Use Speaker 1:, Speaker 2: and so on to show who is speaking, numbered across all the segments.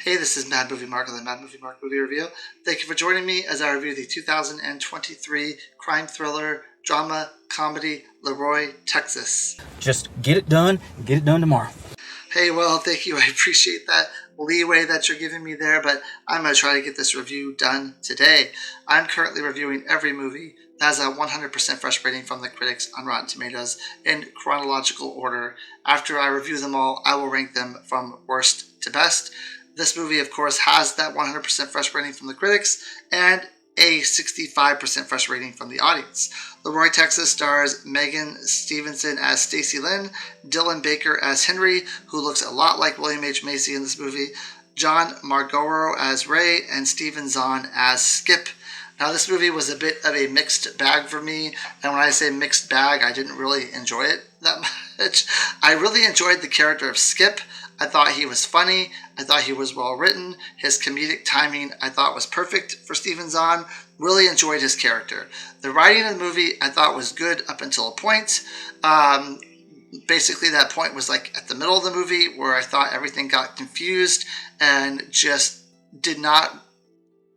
Speaker 1: Hey, this is Mad Movie Mark of the Mad Movie Mark Movie Review. Thank you for joining me as I review the 2023 crime thriller drama comedy LaRoy, Texas.
Speaker 2: Just get it done and get it done tomorrow.
Speaker 1: Hey, well, thank you. I appreciate that leeway that you're giving me there, but I'm going to try to get this review done today. I'm currently reviewing every movie that has a 100% fresh rating from the critics on Rotten Tomatoes in chronological order. After I review them all, I will rank them from worst to best. This movie, of course, has that 100% fresh rating from the critics and a 65% fresh rating from the audience. LaRoy, Texas stars Megan Stevenson as Stacy Lynn, Dylan Baker as Henry, who looks a lot like William H. Macy in this movie, John Margaro as Ray, and Stephen Zahn as Skip. Now, this movie was a bit of a mixed bag for me, and when I say mixed bag, I didn't really enjoy it that much. I really enjoyed the character of Skip. I thought he was funny. I thought he was well written. His comedic timing I thought was perfect for Stephen Zahn. Really enjoyed his character. The writing of the movie I thought was good up until a point. Basically, that point was like at the middle of the movie where I thought everything got confused and just did not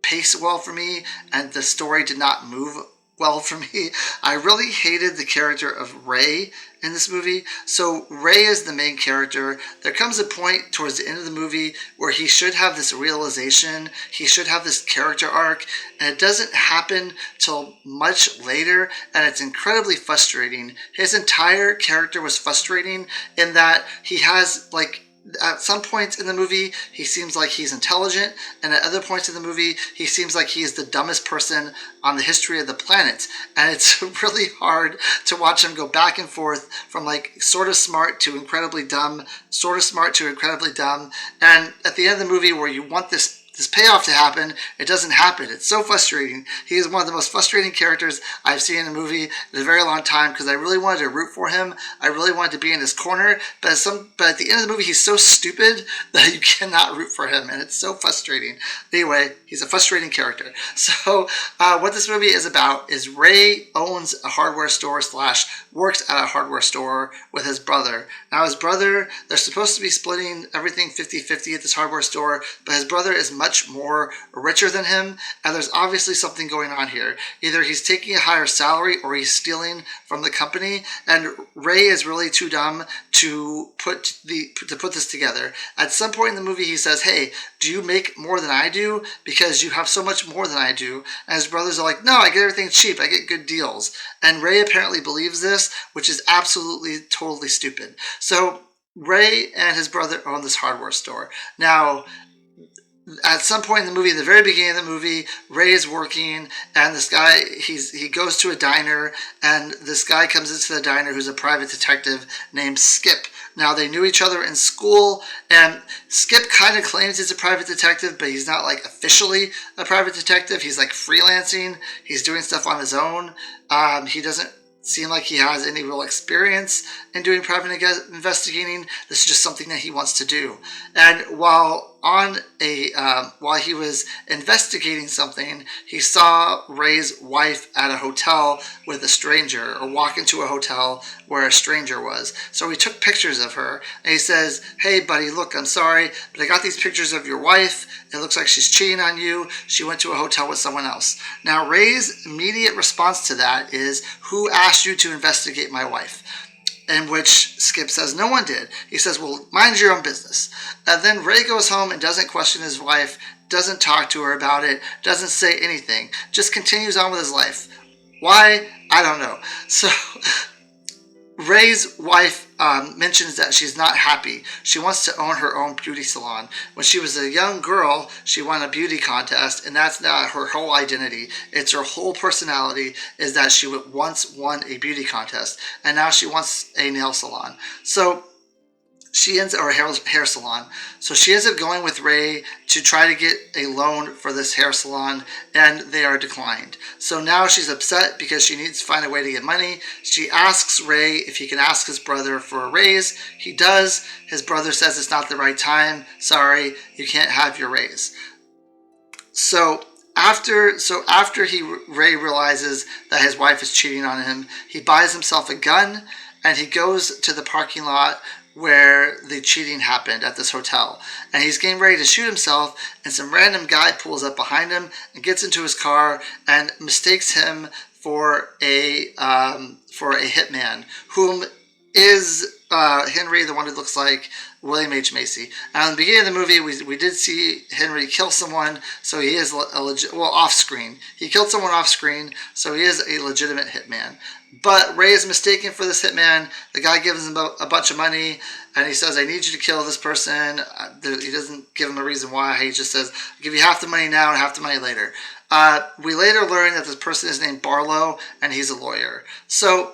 Speaker 1: pace well for me, and the story did not move well for me. I really hated the character of Ray in this movie. So Ray is the main character. There comes a point towards the end of the movie where he should have this realization, he should have this character arc, and it doesn't happen till much later, and it's incredibly frustrating. His entire character was frustrating in that he has, like, at some points in the movie, he seems like he's intelligent, and at other points in the movie, he seems like he is the dumbest person on the history of the planet. And it's really hard to watch him go back and forth from like sort of smart to incredibly dumb, sort of smart to incredibly dumb. And at the end of the movie, where you want this payoff to happen, it doesn't happen. It's so frustrating. He is one of the most frustrating characters I've seen in a movie in a very long time, because I really wanted to root for him. I really wanted to be in his corner, but at the end of the movie, he's so stupid that you cannot root for him, and it's so frustrating. Anyway, he's a frustrating character. So what this movie is about is Ray owns a hardware store / works at a hardware store with his brother. Now his brother, they're supposed to be splitting everything 50-50 at this hardware store, but his brother is much more richer than him, and there's obviously something going on here. Either he's taking a higher salary or he's stealing from the company, and Ray is really too dumb to put this together. At some point in the movie, he says, "Hey, do you make more than I do? Because you have so much more than I do." And his brothers are like, "No, I get everything cheap. I get good deals." And Ray apparently believes this, which is absolutely, totally stupid. So Ray and his brother own this hardware store. Now, at some point in the movie, the very beginning of the movie, Ray is working, and this guy, he goes to a diner, and this guy comes into the diner who's a private detective named Skip. Now, they knew each other in school, and Skip kind of claims he's a private detective, but he's not like officially a private detective. He's like freelancing. He's doing stuff on his own. He doesn't seem like he has any real experience in doing private investigating. This is just something that he wants to do. And while he was investigating something, he saw Ray's wife at a hotel with a stranger, or walk into a hotel where a stranger was. So he took pictures of her, and he says, "Hey buddy, look, I'm sorry, but I got these pictures of your wife. It looks like she's cheating on you. She went to a hotel with someone else." Now, Ray's immediate response to that is, "Who asked you to investigate my wife?" In which Skip says, "No one did." He says, "Well, mind your own business." And then Ray goes home and doesn't question his wife, doesn't talk to her about it, doesn't say anything, just continues on with his life. Why? I don't know. So Ray's wife mentions that she's not happy. She wants to own her own beauty salon. When she was a young girl, she won a beauty contest, and that's not her whole identity. It's her whole personality is that she once won a beauty contest, and now she wants a nail salon. So she ends up, or a hair salon. So she ends up going with Ray to try to get a loan for this hair salon, and they are declined. So now she's upset because she needs to find a way to get money. She asks Ray if he can ask his brother for a raise. He does. His brother says it's not the right time. Sorry, you can't have your raise. So after Ray realizes that his wife is cheating on him, he buys himself a gun, and he goes to the parking lot where the cheating happened at this hotel. And he's getting ready to shoot himself, and some random guy pulls up behind him and gets into his car and mistakes him for a hitman, whom is Henry, the one who looks like William H. Macy. And in the beginning of the movie, we did see Henry kill someone, so he is off screen. He killed someone off screen, so he is a legitimate hitman. But Ray is mistaken for this hitman. The guy gives him a bunch of money, and he says, I need you to kill this person. He doesn't give him a reason why. He just says, I'll give you half the money now and half the money later. We later learn that this person is named Barlow, and he's a lawyer. So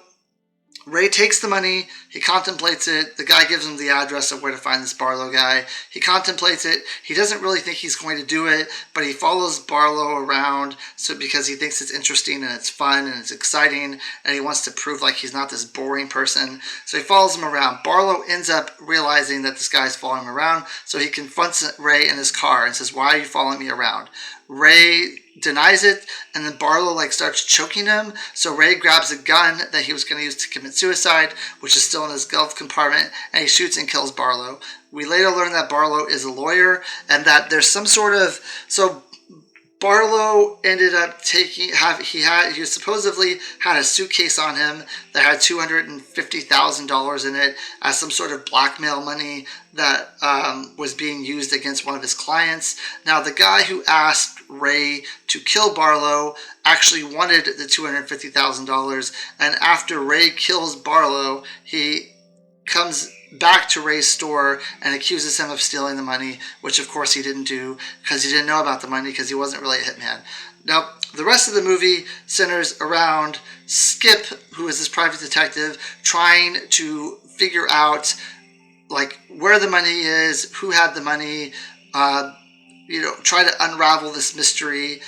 Speaker 1: Ray takes the money, he contemplates it, the guy gives him the address of where to find this Barlow guy. He contemplates it, he doesn't really think he's going to do it, but he follows Barlow around because he thinks it's interesting and it's fun and it's exciting, and he wants to prove like he's not this boring person. So he follows him around. Barlow ends up realizing that this guy's following him around, so he confronts Ray in his car and says, why are you following me around? Ray denies it, and then Barlow starts choking him. So Ray grabs a gun that he was going to use to commit suicide, which is still in his glove compartment, and he shoots and kills Barlow. We later learn that Barlow is a lawyer, and that there's some sort of Barlow ended up he supposedly had a suitcase on him that had $250,000 in it as some sort of blackmail money that was being used against one of his clients. Now, the guy who asked Ray to kill Barlow actually wanted the $250,000, and after Ray kills Barlow, he comes back to Ray's store and accuses him of stealing the money, which of course he didn't do because he didn't know about the money because he wasn't really a hitman. Now, the rest of the movie centers around Skip, who is this private detective, trying to figure out where the money is, who had the money, try to unravel this mystery.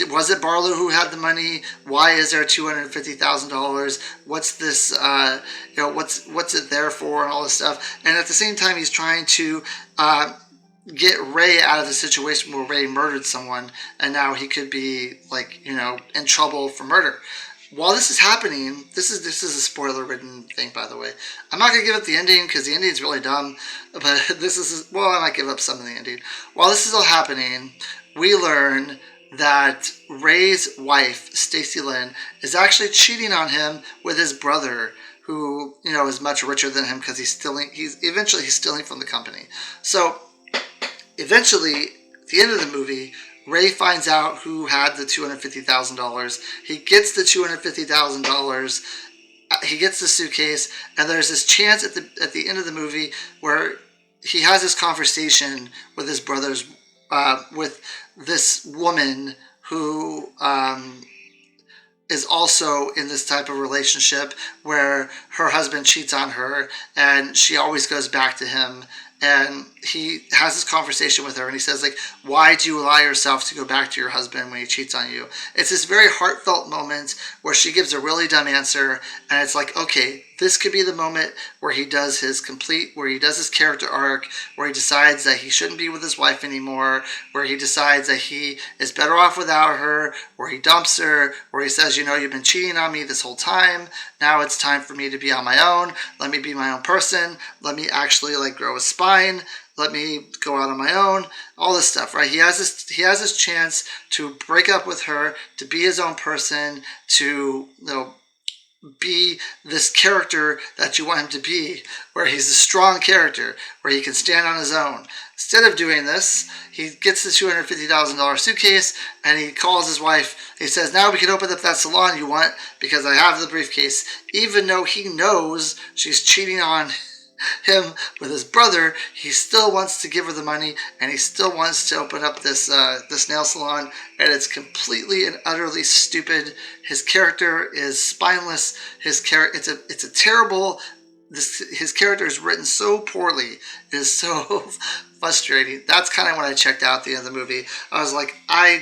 Speaker 1: Was it Barlow who had the money? Why is there $250,000? What's this? What's it there for? And all this stuff. And at the same time, he's trying to get Ray out of the situation where Ray murdered someone, and now he could be in trouble for murder. While this is happening, this is a spoiler-ridden thing, by the way. I'm not gonna give up the ending because the ending's really dumb. But I might give up some of the ending. While this is all happening, we learn that Ray's wife, Stacy Lynn, is actually cheating on him with his brother, who is much richer than him because he's stealing from the company. So eventually, at the end of the movie, Ray finds out who had the $250,000. He gets the $250,000. He gets the suitcase, and there's this chance at the end of the movie where he has this conversation with his brother's with this woman who is also in this type of relationship where her husband cheats on her and she always goes back to him. And he has this conversation with her, and he says, why do you allow yourself to go back to your husband when he cheats on you? It's this very heartfelt moment where she gives a really dumb answer, and it's okay, this could be the moment where he does his character arc, where he decides that he shouldn't be with his wife anymore, where he decides that he is better off without her, where he dumps her, where he says, you've been cheating on me this whole time. Now it's time for me to be on my own. Let me be my own person. Let me actually grow a spine. Let me go out on my own. All this stuff, right? He has this chance to break up with her, to be his own person, to be this character that you want him to be, where he's a strong character, where he can stand on his own. Instead of doing this, he gets the $250,000 suitcase and he calls his wife. He says, now we can open up that salon you want because I have the briefcase. Even though he knows she's cheating on him with his brother, he still wants to give her the money, and he still wants to open up this nail salon, and it's completely and utterly stupid. His character is spineless. His character, it's a terrible. His character is written so poorly. It is so frustrating. That's kind of when I checked out at the end of the movie. I was like, I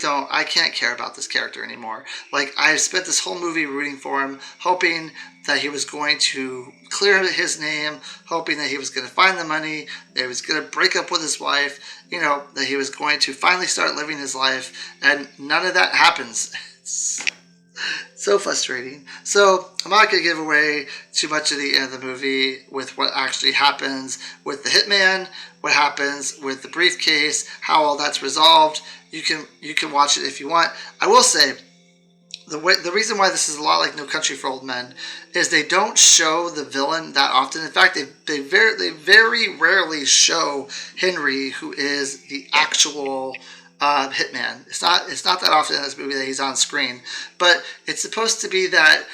Speaker 1: can't care about this character anymore. I spent this whole movie rooting for him, hoping that he was going to clear his name, hoping that he was going to find the money, that he was going to break up with his wife, that he was going to finally start living his life, and none of that happens. So frustrating. So I'm not going to give away too much of the end of the movie with what actually happens with the hitman, what happens with the briefcase, how all that's resolved. You can watch it if you want. I will say the reason why this is a lot like No Country for Old Men is they don't show the villain that often. In fact, they very rarely show Henry, who is the actual hitman. It's not that often in this movie that he's on screen, but it's supposed to be that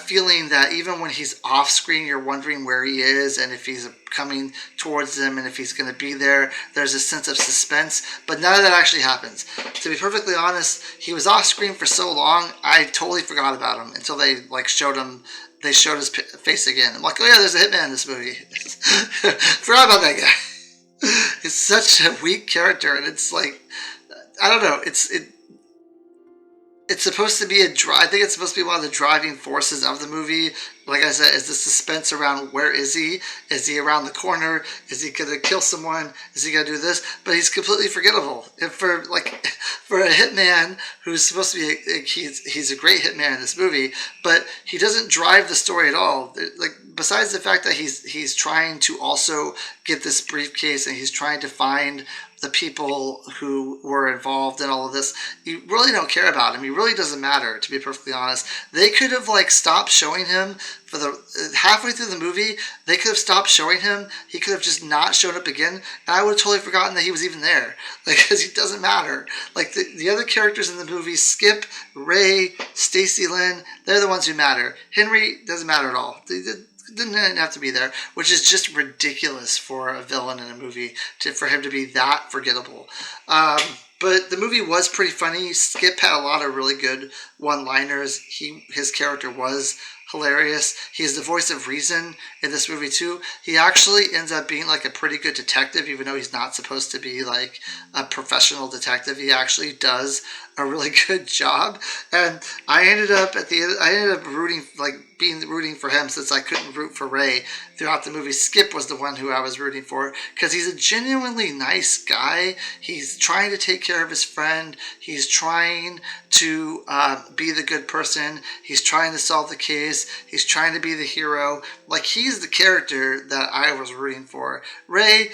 Speaker 1: feeling that even when he's off screen, you're wondering where he is and if he's coming towards them and if he's going to be there. There's a sense of suspense, but none of that actually happens. To be perfectly honest, he was off screen for so long, I totally forgot about him until they showed him. They showed his face again. I'm like, oh yeah, there's a hitman in this movie. Forgot about that guy. It's such a weak character, and it's like, I don't know. It's supposed to be I think it's supposed to be one of the driving forces of the movie. Like I said, is the suspense around where is he? Is he around the corner? Is he gonna kill someone? Is he gonna do this? But he's completely forgettable. And for a hitman who's supposed to be he's a great hitman in this movie, but he doesn't drive the story at all. Like besides the fact that he's trying to also get this briefcase and he's trying to find the people who were involved in all of this, you really don't care about him. He really doesn't matter, to be perfectly honest. They could have stopped showing him for the halfway through the movie. They could have stopped showing him. He could have just not shown up again, and I would have totally forgotten that he was even there. Because he doesn't matter. The other characters in the movie, Skip, Ray, Stacy Lynn, they're the ones who matter. Henry doesn't matter at all. Didn't have to be there, which is just ridiculous for a villain in a movie for him to be that forgettable. But the movie was pretty funny. Skip had a lot of really good one-liners. His character was hilarious. He is the voice of reason in this movie too. He actually ends up being a pretty good detective, even though he's not supposed to be a professional detective. He actually does a really good job, and I ended up rooting for him since I couldn't root for Ray throughout the movie. Skip was the one who I was rooting for because he's a genuinely nice guy. He's trying to take care of his friend. He's trying to be the good person. He's trying to solve the case. He's trying to be the hero. He's the character that I was rooting for. Ray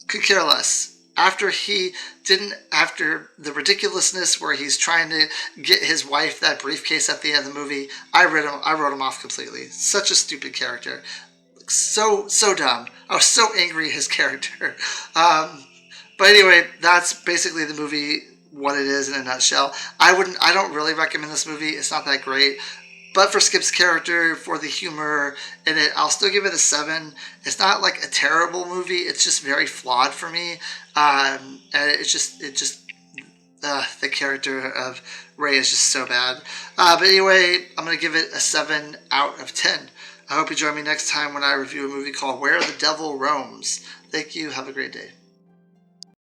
Speaker 1: could care less. After the ridiculousness where he's trying to get his wife that briefcase at the end of the movie, I wrote him off completely. Such a stupid character. So dumb. I was so angry at his character. But anyway, that's basically the movie, what it is in a nutshell. I don't really recommend this movie. It's not that great. But for Skip's character, for the humor in it, I'll still give it a 7. It's not a terrible movie. It's just very flawed for me. And the character of Ray is just so bad. But anyway, I'm going to give it a 7 out of 10. I hope you join me next time when I review a movie called Where the Devil Roams. Thank you. Have a great day.